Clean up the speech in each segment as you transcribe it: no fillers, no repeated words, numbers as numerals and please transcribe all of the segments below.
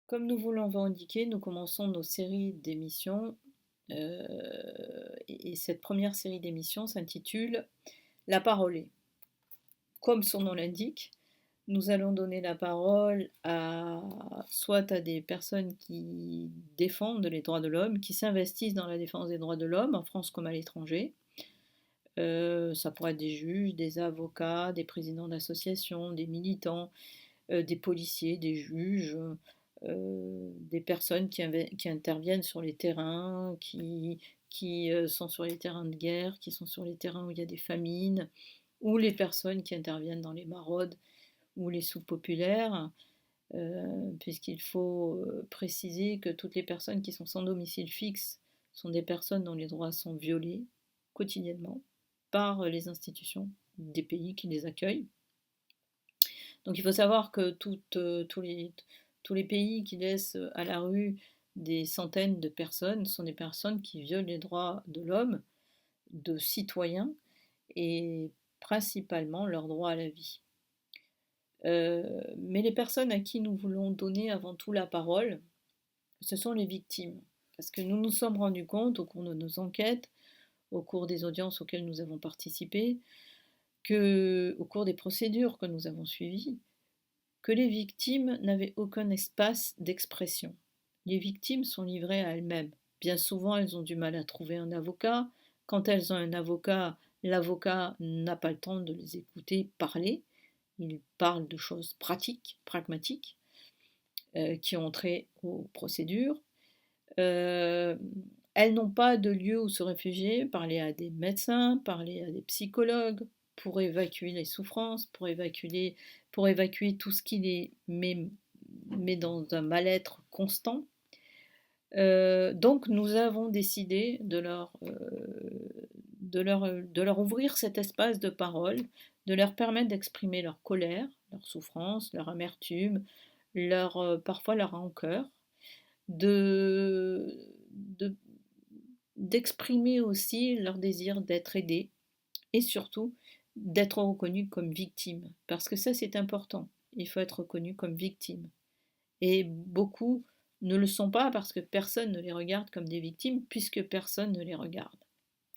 Comme nous vous l'avons indiqué, nous commençons nos séries d'émissions et cette première série d'émissions s'intitule La parole. Comme son nom l'indique, nous allons donner la parole soit à des personnes qui défendent les droits de l'homme, qui s'investissent dans la défense des droits de l'homme, en France comme à l'étranger. Ça pourrait être des juges, des avocats, des présidents d'associations, des militants, des policiers, des juges, des personnes qui interviennent sur les terrains, qui sont sur les terrains de guerre, qui sont sur les terrains où il y a des famines, ou les personnes qui interviennent dans les maraudes ou les soupes populaires, puisqu'il faut préciser que toutes les personnes qui sont sans domicile fixe sont des personnes dont les droits sont violés quotidiennement par les institutions des pays qui les accueillent. Donc il faut savoir que tous les pays qui laissent à la rue des centaines de personnes sont des personnes qui violent les droits de l'homme, de citoyens, et principalement leur droit à la vie. Mais les personnes à qui nous voulons donner avant tout la parole, ce sont les victimes. Parce que nous nous sommes rendus compte au cours de nos enquêtes, au cours des audiences auxquelles nous avons participé, au cours des procédures que nous avons suivies, que les victimes n'avaient aucun espace d'expression. Les victimes sont livrées à elles-mêmes. Bien souvent, elles ont du mal à trouver un avocat. Quand elles ont un avocat, l'avocat n'a pas le temps de les écouter parler. Il parle de choses pratiques, pragmatiques, qui ont trait aux procédures. Elles n'ont pas de lieu où se réfugier, parler à des médecins, parler à des psychologues pour évacuer les souffrances, pour évacuer tout ce qui les met dans un mal-être constant. Donc nous avons décidé de leur ouvrir cet espace de parole, de leur permettre d'exprimer leur colère, leur souffrance, leur amertume, parfois leur rancœur, de, de- d'exprimer aussi leur désir d'être aidés et surtout d'être reconnu comme victime. Parce que ça, c'est important. Il faut être reconnu comme victime. Et beaucoup ne le sont pas parce que personne ne les regarde comme des victimes, puisque personne ne les regarde.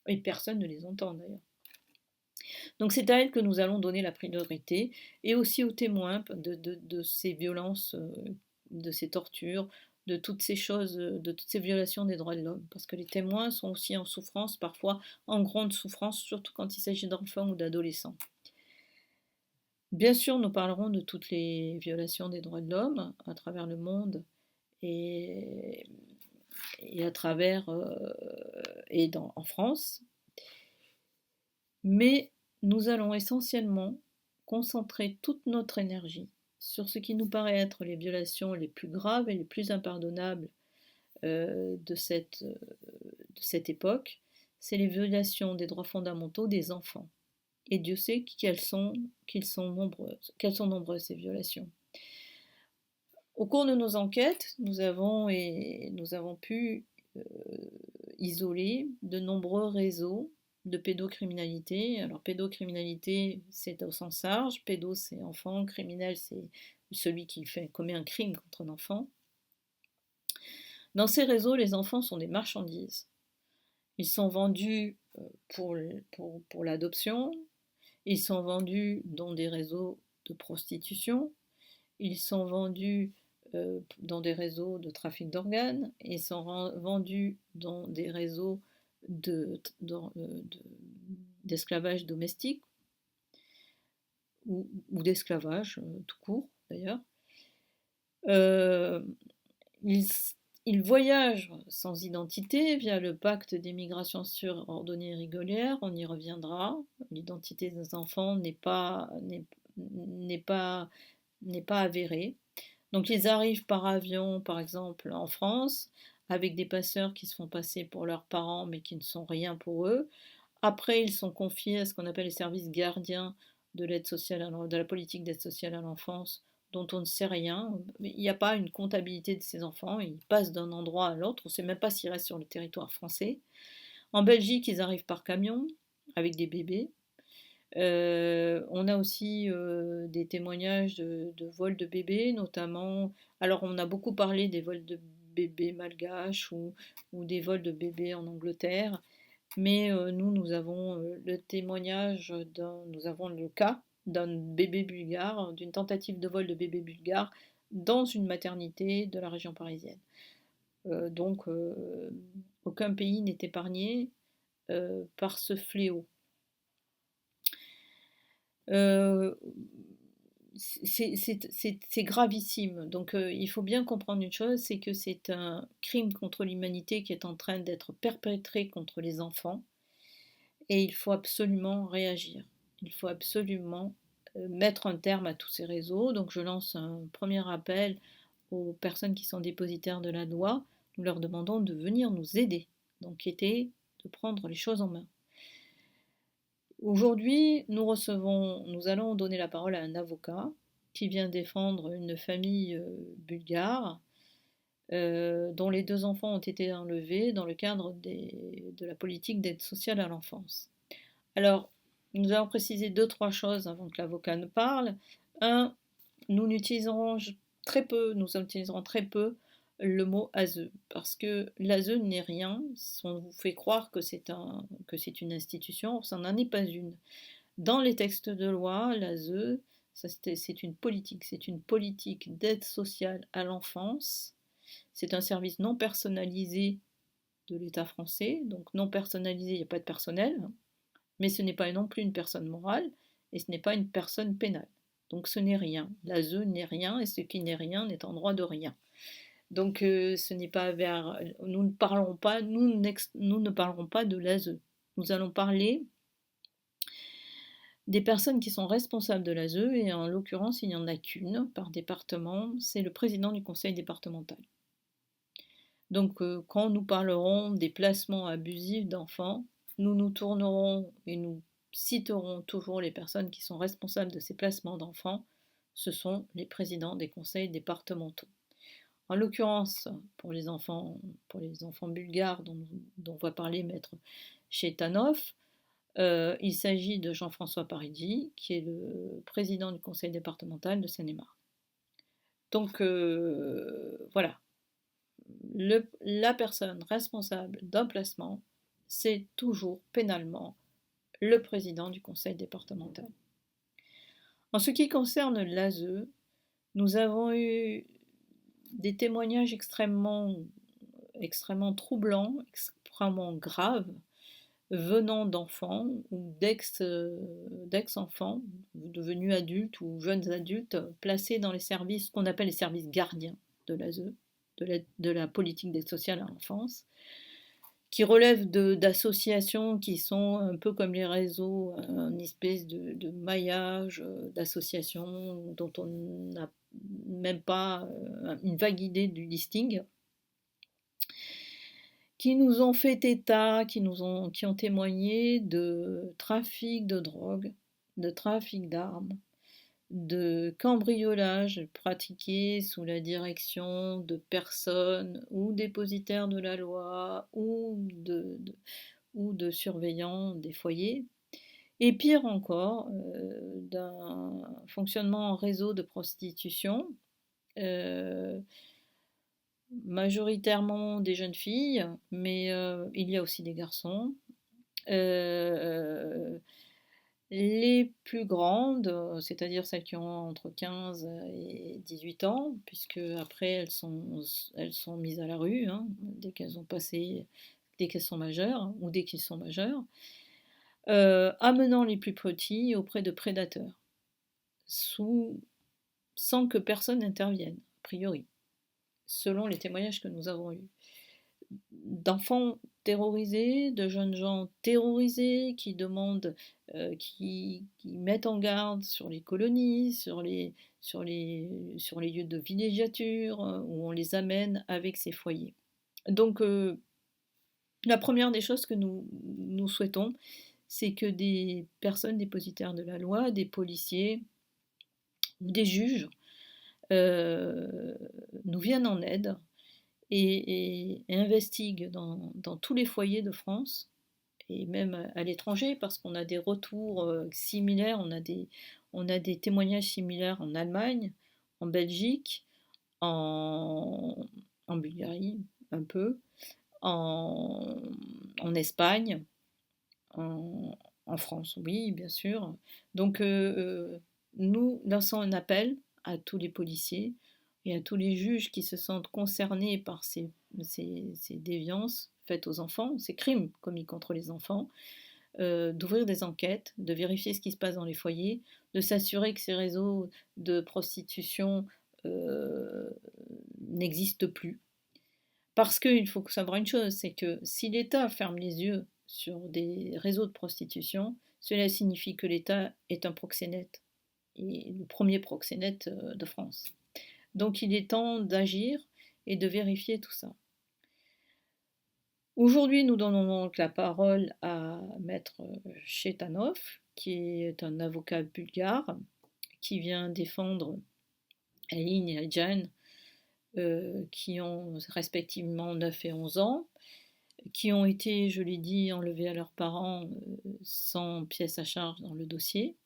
Et personne ne les entend d'ailleurs. Donc c'est à elles que nous allons donner la priorité, et aussi aux témoins de ces violences, de ces tortures, de toutes ces choses, de toutes ces violations des droits de l'homme. Parce que les témoins sont aussi en souffrance, parfois en grande souffrance, surtout quand il s'agit d'enfants ou d'adolescents. Bien sûr, nous parlerons de toutes les violations des droits de l'homme à travers le monde et, et à travers en France, mais nous allons essentiellement concentrer toute notre énergie sur ce qui nous paraît être les violations les plus graves et les plus impardonnables de cette époque, c'est les violations des droits fondamentaux des enfants. Et Dieu sait quelles sont nombreuses ces violations. Au cours de nos enquêtes, nous avons pu euh, isoler de nombreux réseaux de pédocriminalité. Alors pédocriminalité, c'est au sens large, pédo c'est enfant, criminel c'est celui qui commet un crime contre un enfant. Dans ces réseaux, les enfants sont des marchandises. Ils sont vendus pour l'adoption, ils sont vendus dans des réseaux de prostitution, ils sont vendus dans des réseaux de trafic d'organes, ils sont vendus dans des réseaux d'esclavage domestique ou d'esclavage tout court d'ailleurs. Euh, ils, ils voyagent sans identité via le pacte d'émigration sûre, ordonnée et régulière, on y reviendra. L'identité des enfants n'est pas avérée. Donc ils arrivent par avion, par exemple, en France, avec des passeurs qui se font passer pour leurs parents, mais qui ne sont rien pour eux. Après, ils sont confiés à ce qu'on appelle les services gardiens de l'aide sociale, de la politique d'aide sociale à l'enfance, dont on ne sait rien. Il n'y a pas une comptabilité de ces enfants. Ils passent d'un endroit à l'autre. On ne sait même pas s'ils restent sur le territoire français. En Belgique, ils arrivent par camion avec des bébés. On a aussi des témoignages de vols de bébés, notamment. Alors, on a beaucoup parlé des vols de bébés malgaches ou des vols de bébés en Angleterre, mais nous avons le témoignage nous avons le cas d'un bébé bulgare, d'une tentative de vol de bébé bulgare dans une maternité de la région parisienne. Donc, aucun pays n'est épargné par ce fléau. Euh, c'est gravissime. Donc il faut bien comprendre une chose, c'est que c'est un crime contre l'humanité qui est en train d'être perpétré contre les enfants et il faut absolument réagir. Il faut absolument mettre un terme à tous ces réseaux. Donc je lance un premier appel aux personnes qui sont dépositaires de la loi. Nous leur demandons de venir nous aider, d'enquêter, de prendre les choses en main. Aujourd'hui, nous allons donner la parole à un avocat qui vient défendre une famille bulgare dont les 2 enfants ont été enlevés dans le cadre de la politique d'aide sociale à l'enfance. Alors, nous allons préciser 2, 3 choses avant que l'avocat ne parle. Un, nous utiliserons très peu le mot ASE, parce que l'ASE n'est rien, on vous fait croire que c'est une institution, ça n'en est pas une. Dans les textes de loi, l'ASE, c'est une politique d'aide sociale à l'enfance, c'est un service non personnalisé de l'État français, donc non personnalisé, il n'y a pas de personnel, mais ce n'est pas non plus une personne morale, et ce n'est pas une personne pénale. Donc ce n'est rien. L'ASE n'est rien, et ce qui n'est rien n'est en droit de rien. Donc ce n'est pas vers. Nous ne parlerons pas, nous ne parlerons pas de l'ASE. Nous allons parler des personnes qui sont responsables de l'ASE, et en l'occurrence, il n'y en a qu'une par département, c'est le président du conseil départemental. Donc quand nous parlerons des placements abusifs d'enfants, nous nous tournerons et nous citerons toujours les personnes qui sont responsables de ces placements d'enfants, ce sont les présidents des conseils départementaux. En l'occurrence, pour les enfants bulgares dont va parler maître Chetanov, il s'agit de Jean-François Paridi, qui est le président du conseil départemental de Seine-et-Marne. Donc voilà, la personne responsable d'un placement, c'est toujours pénalement le président du conseil départemental. En ce qui concerne l'ASE, nous avons eu des témoignages extrêmement troublants, extrêmement graves, venant d'enfants ou d'ex-enfants devenus adultes ou jeunes adultes placés dans les services qu'on appelle les services gardiens de l'ASE, de la politique d'aide sociale à l'enfance, qui relèvent d'associations qui sont un peu comme les réseaux, une espèce de maillage d'associations dont on n'a même pas une vague idée du listing, qui nous ont fait état, qui ont témoigné de trafic de drogue, de trafic d'armes, de cambriolage pratiqué sous la direction de personnes ou dépositaires de la loi ou de surveillants des foyers, et pire encore, d'un fonctionnement en réseau de prostitution, majoritairement des jeunes filles, mais il y a aussi des garçons. Les plus grandes, c'est-à-dire celles qui ont entre 15 et 18 ans, puisque après elles sont mises à la rue hein, dès qu'elles sont majeures ou dès qu'ils sont majeurs, amenant les plus petits auprès de prédateurs, sans que personne n'intervienne, a priori, selon les témoignages que nous avons eus. D'enfants terrorisés, de jeunes gens terrorisés qui demandent, qui mettent en garde sur les colonies, sur les lieux de villégiature, où on les amène avec ces foyers. Donc la première des choses que nous souhaitons, c'est que des personnes dépositaires de la loi, des policiers ou des juges, nous viennent en aide et investigue dans tous les foyers de France et même à l'étranger, parce qu'on a des retours similaires, on a des témoignages similaires en Allemagne, en Belgique, en, en Bulgarie, un peu, en, en Espagne, en, en France, oui, bien sûr. Donc, nous lançons un appel à tous les policiers et à tous les juges qui se sentent concernés par ces déviances faites aux enfants, ces crimes commis contre les enfants, d'ouvrir des enquêtes, de vérifier ce qui se passe dans les foyers, de s'assurer que ces réseaux de prostitution euh, n'existent plus. Parce qu'il faut savoir une chose, c'est que si l'État ferme les yeux sur des réseaux de prostitution, cela signifie que l'État est un proxénète, et le premier proxénète de France. Donc il est temps d'agir et de vérifier tout ça. Aujourd'hui, nous donnons donc la parole à Maître Chetanov, qui est un avocat bulgare, qui vient défendre Aline et Adjan, qui ont respectivement 9 et 11 ans, qui ont été, je l'ai dit, enlevés à leurs parents sans pièce à charge dans le dossier.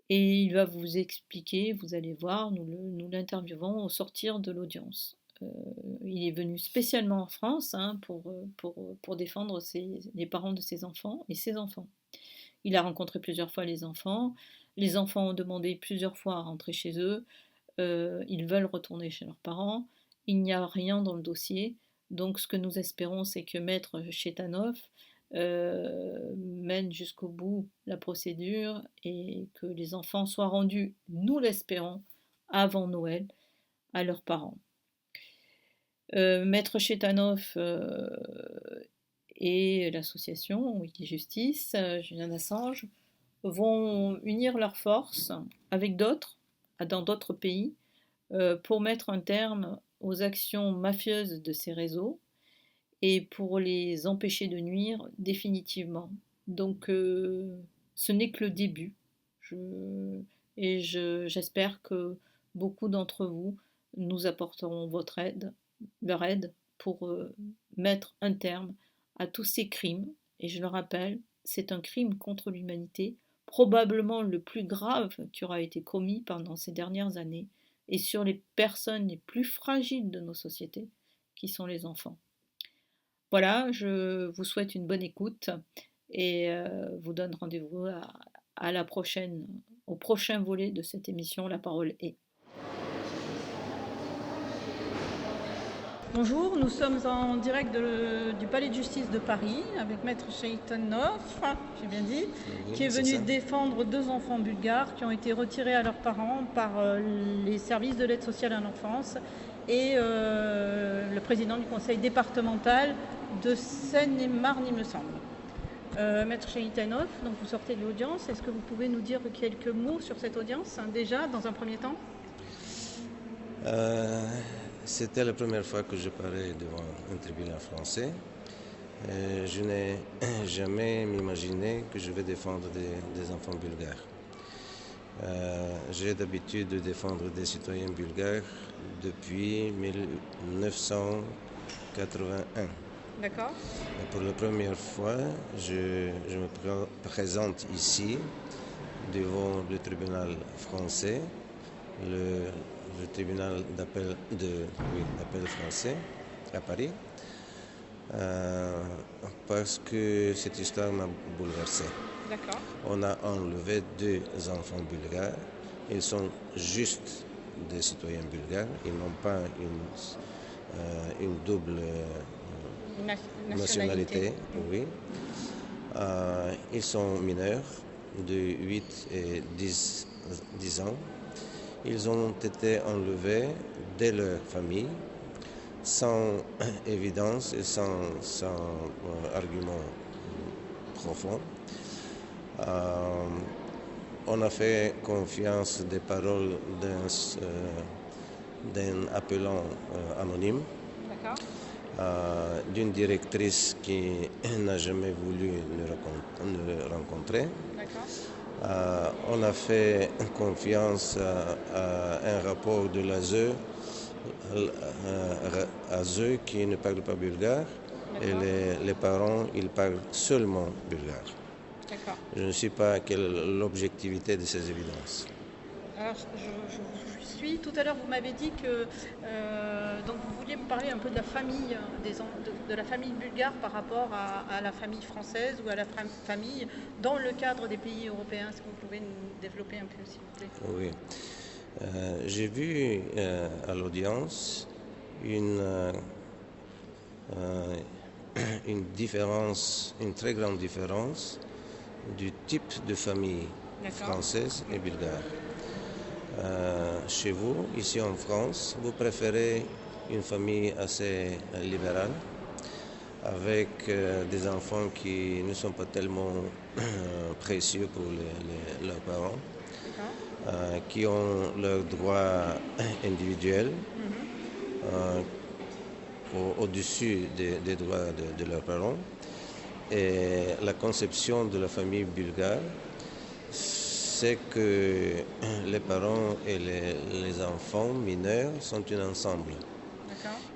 Et il va vous expliquer, vous allez voir, nous l'interviewons au sortir de l'audience. Il est venu spécialement en France pour défendre les parents de ses enfants et ses enfants. Il a rencontré plusieurs fois les enfants. Les enfants ont demandé plusieurs fois à rentrer chez eux. Ils veulent retourner chez leurs parents. Il n'y a rien dans le dossier. Donc ce que nous espérons, c'est que Maître Chetanov mène jusqu'au bout la procédure et que les enfants soient rendus, nous l'espérons, avant Noël à leurs parents. Maître Chetanov et l'association Wikijustice, Julian Assange, vont unir leurs forces avec d'autres, dans d'autres pays, pour mettre un terme aux actions mafieuses de ces réseaux et pour les empêcher de nuire définitivement. Donc ce n'est que le début. J'espère que beaucoup d'entre vous nous apporteront votre aide, leur aide pour mettre un terme à tous ces crimes. Et je le rappelle, c'est un crime contre l'humanité, probablement le plus grave qui aura été commis pendant ces dernières années, et sur les personnes les plus fragiles de nos sociétés, qui sont les enfants. Voilà, je vous souhaite une bonne écoute et vous donne rendez-vous à la prochaine, au prochain volet de cette émission. La parole est. Bonjour, nous sommes en direct du Palais de Justice de Paris avec Maître Chetanov, j'ai bien dit, qui est venu défendre 2 enfants bulgares qui ont été retirés à leurs parents par les services de l'aide sociale à l'enfance et le président du conseil départemental de Seine-et-Marne, il me semble. Maître Chetanov, donc vous sortez de l'audience, est-ce que vous pouvez nous dire quelques mots sur cette audience, déjà, dans un premier temps? C'était la première fois que je parlais devant un tribunal français. Je n'ai jamais imaginé que je vais défendre des enfants bulgares. J'ai d'habitude de défendre des citoyens bulgares depuis 1981. D'accord. Et pour la première fois, je me présente ici devant le tribunal français, le tribunal d'appel français à Paris, parce que cette histoire m'a bouleversé. D'accord. On a enlevé 2 enfants bulgares. Ils sont juste des citoyens bulgares. Ils n'ont pas une double nationalité. Oui. Ils sont mineurs de 8 et 10 ans. Ils ont été enlevés de leur famille sans évidence et sans argument profond. On a fait confiance des paroles d'un appelant anonyme, d'une directrice qui n'a jamais voulu nous rencontrer. On a fait confiance à un rapport de l'ASE qui ne parle pas bulgare, Et les parents, ils parlent seulement bulgare. D'accord. Je ne sais pas quelle est l'objectivité de ces évidences. Alors, je vous suis. Tout à l'heure, vous m'avez dit que donc vous vouliez me parler un peu de la famille, de la famille bulgare par rapport à la famille française ou à la famille dans le cadre des pays européens. Est-ce que vous pouvez nous développer un peu, s'il vous plaît? Oui. J'ai vu à l'audience une différence, une très grande différence du type de famille française et bulgare. Chez vous, ici en France, vous préférez une famille assez libérale, avec des enfants qui ne sont pas tellement précieux pour leurs parents, qui ont leurs droits individuels au-dessus des droits de leurs parents. Et la conception de la famille bulgare, c'est que les parents et les enfants mineurs sont un ensemble.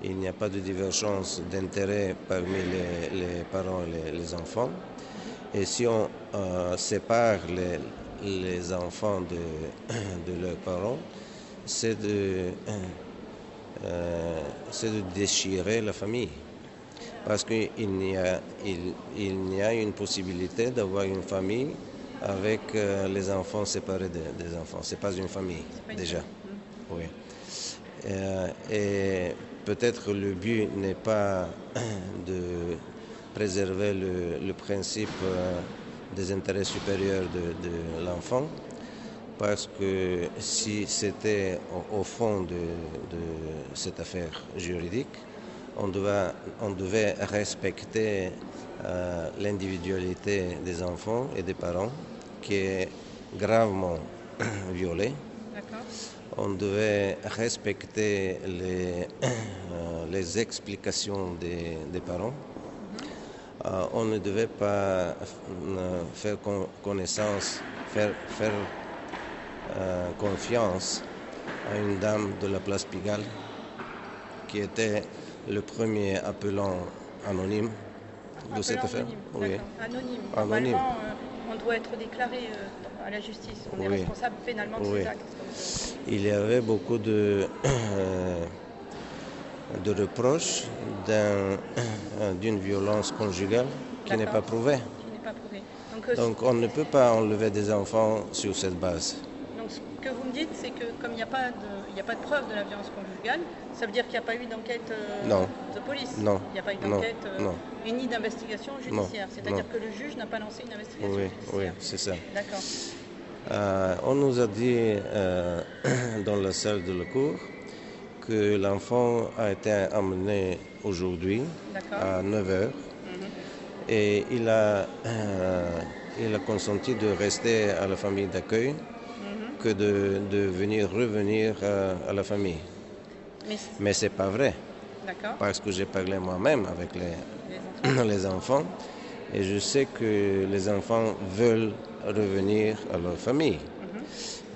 Il n'y a pas de divergence d'intérêt parmi les parents et les enfants. Et si on sépare les enfants de leurs parents, c'est de déchirer la famille. Parce qu'il n'y a une possibilité d'avoir une famille avec les enfants séparés des enfants. Ce n'est pas une famille, déjà. Oui. Et peut-être le but n'est pas de préserver le principe des intérêts supérieurs de l'enfant, parce que si c'était au fond de cette affaire juridique, on devait respecter l'individualité des enfants et des parents, qui est gravement violée. On devait respecter les explications des parents. On ne devait pas faire confiance à une dame de la place Pigalle, qui était le premier appelant anonyme de cette affaire. Oui. Anonyme. Normalement, on doit être déclaré à la justice. On est responsable pénalement de ses actes. Il y avait beaucoup de reproches d'une violence conjugale qui n'est pas prouvée. Donc on ne peut pas enlever des enfants sur cette base. Donc ce que vous me dites, c'est que comme il n'y a pas de preuve de la violence conjugale, ça veut dire qu'il n'y a pas eu d'enquête de police? Non. Il n'y a pas eu d'enquête ni d'investigation judiciaire. C'est-à-dire que le juge n'a pas lancé une investigation judiciaire. Oui, c'est ça. D'accord. On nous a dit dans la salle de la cour que l'enfant a été amené aujourd'hui à 9h et il a consenti de rester à la famille d'accueil que de revenir à la famille. Mais ce n'est pas vrai, parce que j'ai parlé moi-même avec les enfants et je sais que les enfants veulent revenir à leur famille.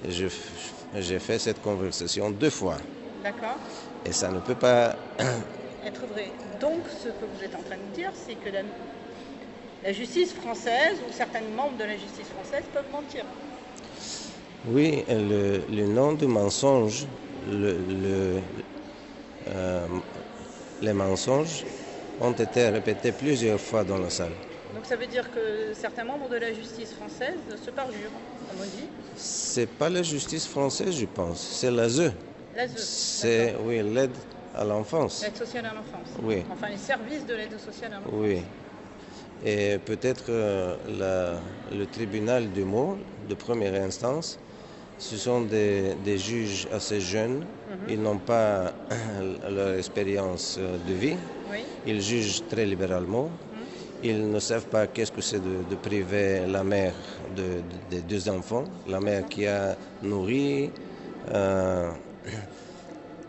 J'ai fait cette conversation 2 fois. D'accord. Et ça ne peut pas être vrai. Donc, ce que vous êtes en train de dire, c'est que la justice française ou certains membres de la justice française peuvent mentir. Oui, le nom du mensonge, les mensonges ont été répétés plusieurs fois dans la salle. Donc ça veut dire que certains membres de la justice française se parjurent, comme on dit? C'est pas la justice française, je pense, c'est l'ASE. C'est l'aide à l'enfance. L'aide sociale à l'enfance. Oui. Enfin, les services de l'aide sociale à l'enfance. Oui. Et peut-être le tribunal du Meaux, de première instance, ce sont des juges assez jeunes. Ils n'ont pas leur expérience de vie. Oui. Ils jugent très libéralement. Ils ne savent pas qu'est-ce que c'est de priver la mère des 2 enfants, la mère qui a nourri,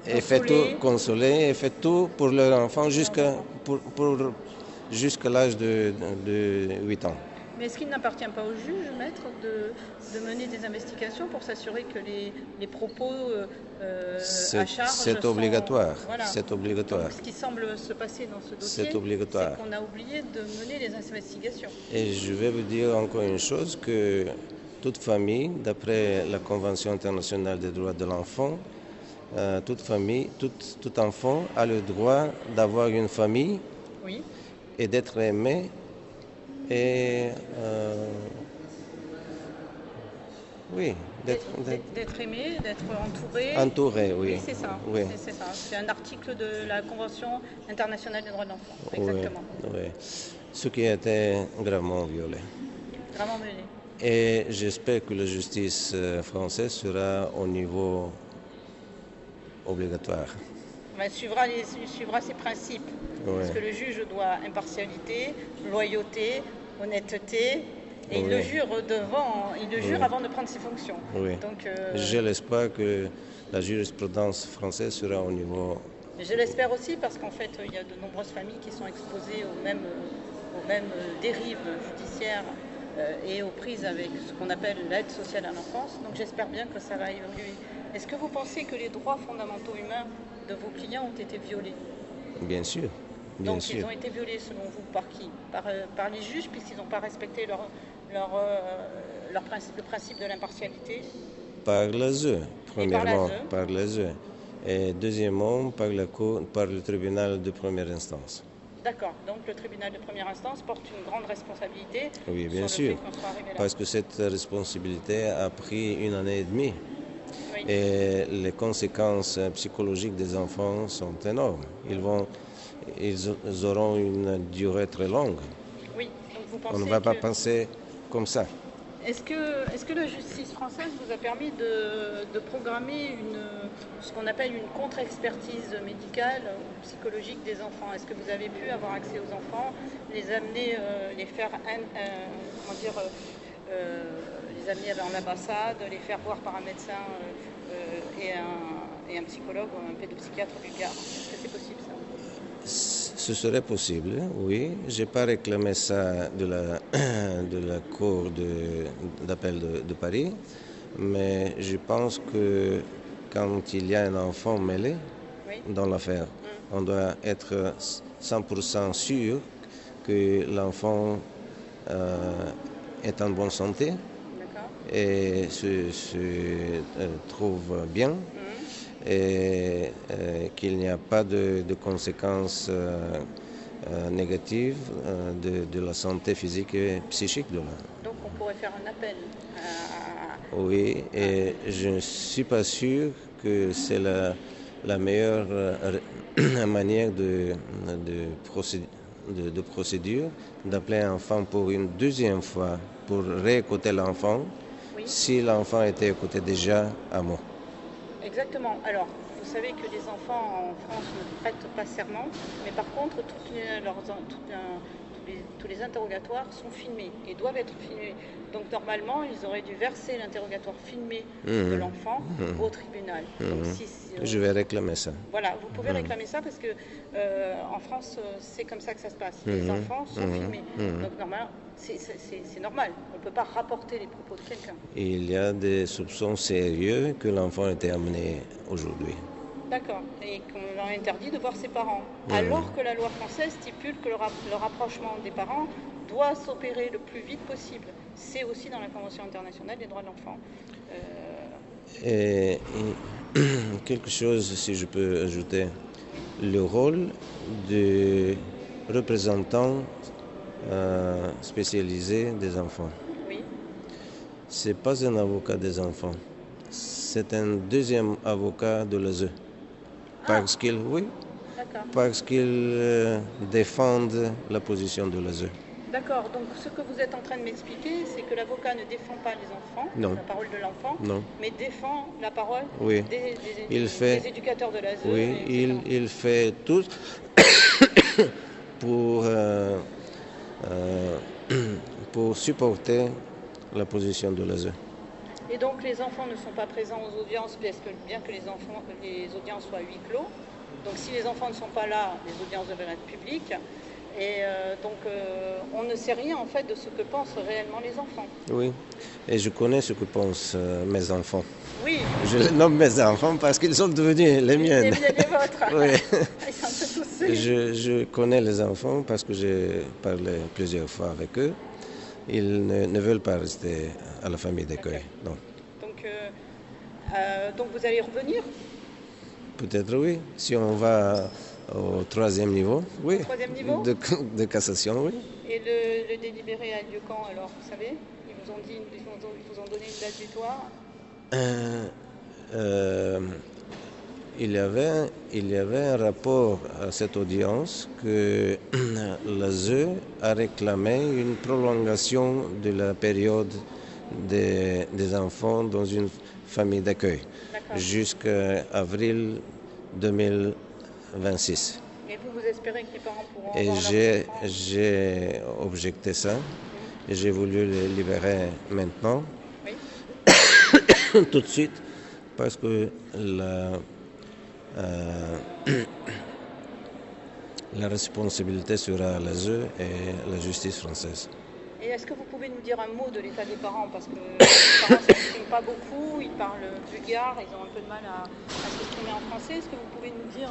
et fait tout, consolé, et fait tout pour leur enfant jusqu'à l'âge de 8 ans. Mais est-ce qu'il n'appartient pas au juge, maître, de mener des investigations pour s'assurer que les propos à charge c'est obligatoire. Voilà. C'est obligatoire. Donc, ce qui semble se passer dans ce dossier, c'est obligatoire. C'est qu'on a oublié de mener les investigations. Et je vais vous dire encore une chose, que toute famille, d'après la Convention internationale des droits de l'enfant, toute famille, tout enfant a le droit d'avoir une famille oui. et d'être aimé et oui, d'être aimé, d'être entouré. Entouré, oui. Oui, c'est ça. Oui. C'est ça. C'est un article de la Convention internationale des droits de l'enfant. Exactement. Oui, oui. Ce qui a été gravement violé. Gravement violé. Et j'espère que la justice française sera au niveau obligatoire. Suivra ses principes. Oui. Parce que le juge doit impartialité, loyauté, honnêteté. Et il le jure avant de prendre ses fonctions. Oui. Donc, j'ai l'espoir que la jurisprudence française sera au niveau. Je l'espère aussi parce qu'en fait, il y a de nombreuses familles qui sont exposées aux mêmes dérives judiciaires et aux prises avec ce qu'on appelle l'aide sociale à l'enfance. Donc j'espère bien que ça va évoluer. Est-ce que vous pensez que les droits fondamentaux humains de vos clients ont été violés? Bien sûr. Donc ils ont été violés selon vous par qui? Par les juges puisqu'ils n'ont pas respecté le principe de l'impartialité? Par l'ASE, premièrement, par l'ASE. Et deuxièmement, par le tribunal de première instance. D'accord, donc le tribunal de première instance porte une grande responsabilité. Oui, bien sûr, parce que cette responsabilité a pris 1 année et demie. Oui. Et les conséquences psychologiques des enfants sont énormes. Ils auront une durée très longue. Oui, donc vous pensez on ne va pas penser comme ça. Est-ce que la justice française vous a permis de programmer ce qu'on appelle une contre-expertise médicale ou psychologique des enfants? Est-ce que vous avez pu avoir accès aux enfants, les amener, les amener dans l'ambassade, les faire voir par un médecin et un psychologue ou un pédopsychiatre bulgare? Est-ce que c'est possible ça? Ce serait possible, oui. Je n'ai pas réclamé ça de la Cour d'appel de Paris, mais je pense que quand il y a un enfant mêlé dans l'affaire, on doit être 100% sûr que l'enfant est en bonne santé et se trouve bien. Et qu'il n'y a pas de conséquences négatives de la santé physique et psychique de l'enfant. Donc on pourrait faire un appel Oui, et je ne suis pas sûr que c'est la meilleure manière de procédure d'appeler un enfant pour une deuxième fois pour réécouter l'enfant si l'enfant était écouté déjà à mot. Exactement. Alors, vous savez que les enfants en France ne prêtent pas serment, mais par contre, tous les interrogatoires sont filmés et doivent être filmés. Donc, normalement, ils auraient dû verser l'interrogatoire filmé de l'enfant au tribunal. Donc, je vais réclamer ça. Voilà, vous pouvez réclamer ça parce que en France, c'est comme ça que ça se passe. Les enfants sont filmés. Donc, normalement, c'est normal. On ne peut pas rapporter les propos de quelqu'un. Il y a des soupçons sérieux que l'enfant a été amené aujourd'hui. D'accord. Et qu'on leur interdit de voir ses parents. Alors que la loi française stipule que le rapprochement des parents doit s'opérer le plus vite possible. C'est aussi dans la Convention internationale des droits de l'enfant. Et quelque chose, si je peux ajouter, le rôle de représentant spécialisé des enfants. Oui. Ce n'est pas un avocat des enfants, c'est un deuxième avocat de l'ASE. Parce qu'ils défendent la position de l'ASE. D'accord, donc ce que vous êtes en train de m'expliquer, c'est que l'avocat ne défend pas les enfants, la parole de l'enfant, mais défend la parole des éducateurs de l'ASE. Oui, il fait tout pour supporter la position de l'ASE. Et donc les enfants ne sont pas présents aux audiences, bien que les audiences soient à huis clos. Donc si les enfants ne sont pas là, les audiences devraient être publiques. Et donc on ne sait rien en fait de ce que pensent réellement les enfants. Oui, et je connais ce que pensent mes enfants. Oui. Je les nomme mes enfants parce qu'ils sont devenus les miennes. Les vôtres. Oui. Ils sont un peu tous. Je connais les enfants parce que j'ai parlé plusieurs fois avec eux. Ils ne veulent pas rester à la famille d'accueil. Non. Donc vous allez revenir? Peut-être oui. Si on va au troisième niveau, oui. Troisième niveau de cassation, oui. Et le délibéré a lieu quand alors, vous savez? Ils vous ont donné une date butoir? Il y avait un rapport à cette audience que l'ASE a réclamé une prolongation de la période des enfants dans une famille d'accueil jusqu'à avril 2026. Et vous espérez que les parents pourront Et avoir j'ai objecté ça et j'ai voulu les libérer maintenant, tout de suite, parce que la responsabilité sera à l'ASE et à la justice française. Et est-ce que vous pouvez nous dire un mot de l'état des parents? Parce que les parents ne s'expriment pas beaucoup, ils parlent bulgare, ils ont un peu de mal à s'exprimer en français. Est-ce que vous pouvez nous dire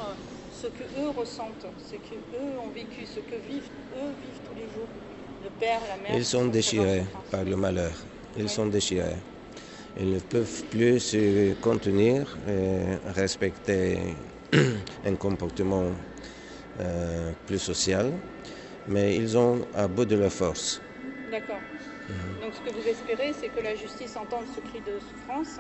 ce qu'eux ressentent, ce qu'eux ont vécu, ce que eux vivent tous les jours? Le père, la mère. Ils sont déchirés par le malheur. Ils sont déchirés. Ils ne peuvent plus se contenir et respecter un comportement plus social, mais ils ont à bout de leur force. D'accord. Donc ce que vous espérez, c'est que la justice entende ce cri de souffrance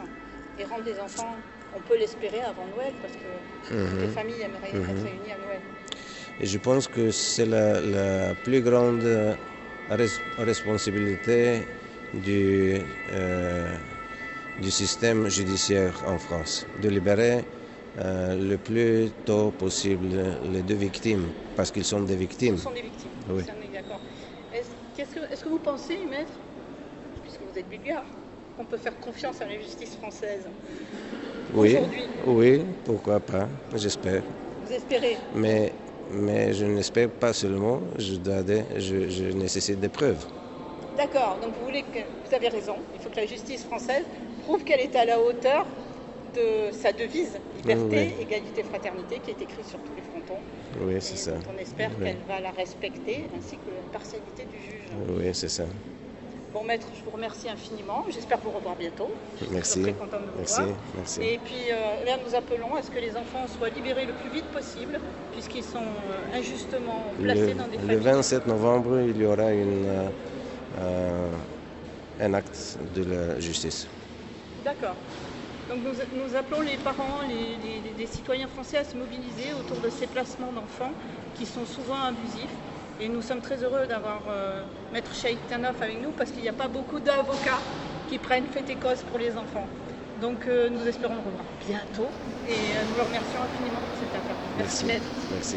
et rende les enfants, on peut l'espérer avant Noël, parce que toutes les familles aimeraient être réunies à Noël. Et je pense que c'est la plus grande responsabilité du système judiciaire en France, de libérer le plus tôt possible les deux victimes, parce qu'ils sont des victimes. Ils sont des victimes, oui. Ça, on est d'accord. Est-ce que vous pensez, maître, puisque vous êtes bulgare, qu'on peut faire confiance à la justice française aujourd'hui? Oui, pourquoi pas, j'espère. Vous espérez? Mais je n'espère pas seulement, je nécessite des preuves. D'accord, donc vous avez raison, il faut que la justice française prouve qu'elle est à la hauteur de sa devise, liberté, égalité, fraternité, qui est écrite sur tous les frontons. Oui, c'est ça. On espère qu'elle va la respecter, ainsi que l'impartialité du juge. Oui, c'est ça. Bon, maître, je vous remercie infiniment. J'espère vous revoir bientôt. Merci. Je suis très contente de vous voir. Merci. Et puis, là, nous appelons à ce que les enfants soient libérés le plus vite possible, puisqu'ils sont injustement placés dans des familles. Le 27 novembre, il y aura un acte de la justice. D'accord. Donc nous appelons les parents, les citoyens français à se mobiliser autour de ces placements d'enfants qui sont souvent abusifs. Et nous sommes très heureux d'avoir Maître Shaiktanov avec nous parce qu'il n'y a pas beaucoup d'avocats qui prennent fait et cause pour les enfants. Donc nous espérons le revoir bientôt et nous le remercions infiniment pour cette affaire. Merci Maître. Merci.